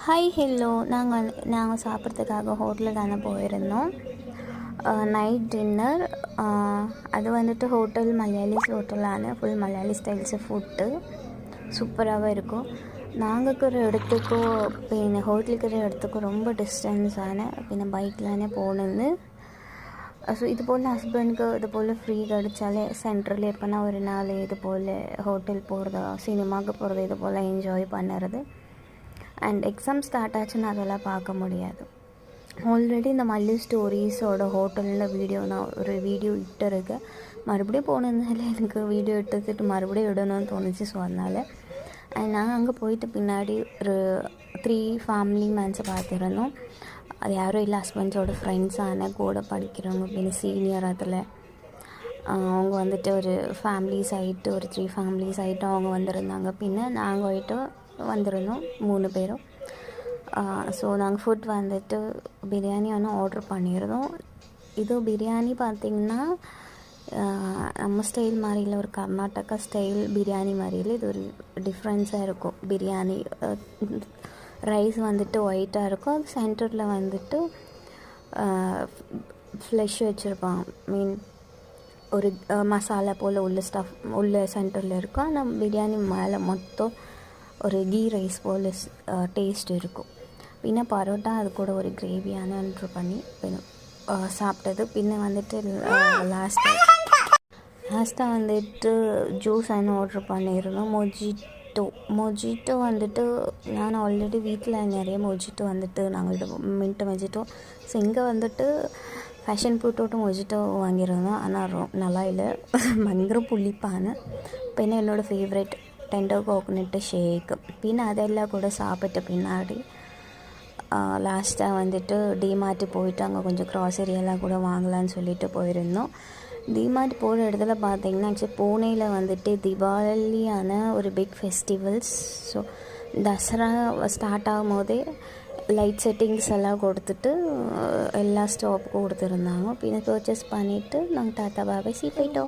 Hi hello நாங்கள் சாப்பிட்றதுக்காக ஹோட்டலுக்கு தானே போயிருந்தோம். Night dinner. அது வந்துட்டு ஹோட்டல் மலையாளிஸ் ஹோட்டலான ஃபுல் மலையாளி ஸ்டைல்ஸ் ஃபுட்டு சூப்பராகவே இருக்கும். நாங்கள் இருக்கிற இடத்துக்கும் പിന്നെ ഹോട്ടലിൽ இடத்துக்கும் ரொம்ப ഡിസ്റ്റൻസാണ്. പിന്നെ ബൈക്കിലാണ് പോകുന്നത്. സോ ഇതുപോലെ ഹസ്ബൻഡ്ക്ക് ഇതുപോലെ ഫ്രീ കിടച്ചാൽ സെൻട്രൽ எப்போனா ஒரு நாள் இதுபோல் ஹோட்டல் போகிறது, சினிமாவுக்கு போகிறது, இதுபோல் என்ஜாய் பண்ணுறது. அண்ட் எக்ஸாம் ஸ்டார்ட் ஆச்சுன்னா அதெல்லாம் பார்க்க முடியாது. ஆல்ரெடி இந்த மல்லி ஸ்டோரிஸோட ஹோட்டலில் நான் ஒரு வீடியோ இட்டிருக்கேன். மறுபடியும் போனதுனால எனக்கு வீடியோ எடுத்துட்டு மறுபடியும் இடணும்னு தோணுச்சு. ஸோ அதனால் நாங்கள் அங்கே போயிட்டு பின்னாடி ஒரு 3 ஃபேமிலி மேன்ஸை பார்த்துருந்தோம். அது யாரும் இல்லை, ஹஸ்பண்ட்ஸோட ஃப்ரெண்ட்ஸான கூட படிக்கிறவங்க, பின்ன சீனியர். அதில் அவங்க வந்துட்டு ஒரு ஃபேமிலிஸ் ஆகிட்டு ஒரு 3 ஃபேமிலிஸ் ஆகிட்டு அவங்க வந்திருந்தாங்க. பின்ன நாங்கள் போயிட்டு வந்திருந்தோம் 3 பேரும். ஸோ நாங்கள் ஃபுட் வந்துட்டு பிரியாணி ஆர்டர் பண்ணியிருந்தோம். இது பிரியாணி பார்த்திங்கன்னா நம்ம ஸ்டைல் மாதிரி இல்லை, ஒரு கர்நாடகா ஸ்டைல் பிரியாணி மாதிரி இல்லை. இது ஒரு டிஃப்ரென்ஸாக இருக்கும். பிரியாணி ரைஸ் வந்துட்டு ஒயிட்டாக இருக்கும். அது சென்டரில் வந்துட்டு ஃப்ளெஷ் வச்சுருப்பாங்க. ஒரு மசாலா போல் உள்ள ஸ்டஃப் உள்ள சென்டரில் இருக்கும். ஆனால் பிரியாணி மேலே மொத்தம் ஒரு கீ ரைஸ் போல் டேஸ்ட் இருக்கும். பின்ன பரோட்டா அது கூட ஒரு கிரேவியான ஆர்டர் பண்ணி சாப்பிட்டது. பின்ன வந்துட்டு லாஸ்ட்டாக வந்துட்டு ஜூஸ் ஆர்டர் பண்ணியிருந்தோம். மொஜிட்டோ வந்துட்டு நான் ஆல்ரெடி வீட்டில் நிறைய மொஜிட்டோ வந்துட்டு நாங்கள் மின்ட் மொஜிட்டோ. ஸோ இங்கே வந்துட்டு ஃபேஷன் ஃப்ரூட்டோட மொஜிட்டோ வாங்கியிருந்தோம். ஆனால் நல்லா இல்லை, பயங்கர புளிப்பான. பின்ன என்னோடய ஃபேவரட் டெண்டர் கோகோனட்டு ஷேக்கு. பின்ன அதெல்லாம் கூட சாப்பிட்ட பின்னாடி லாஸ்ட்டாக வந்துட்டு டிமார்ட் போயிட்டு அங்கே கொஞ்சம் க்ராசரி எல்லாம் கூட வாங்கலான்னு சொல்லிட்டு போயிருந்தோம். டிமார்ட் போகிற இடத்துல பார்த்திங்கன்னா ஆக்சுவலி பூனேயில் வந்துட்டு தீபாவளியான ஒரு big festivals. So Dussehra start ஆகும் போதே லைட் செட்டிங்ஸ் எல்லாம் கொடுத்துட்டு எல்லா ஸ்டாப்புக்கும் கொடுத்துருந்தாங்க. பின்ன பர்ச்சேஸ் பண்ணிவிட்டு நாங்கள் டாட்டா பாபாய் போயிட்டோம்.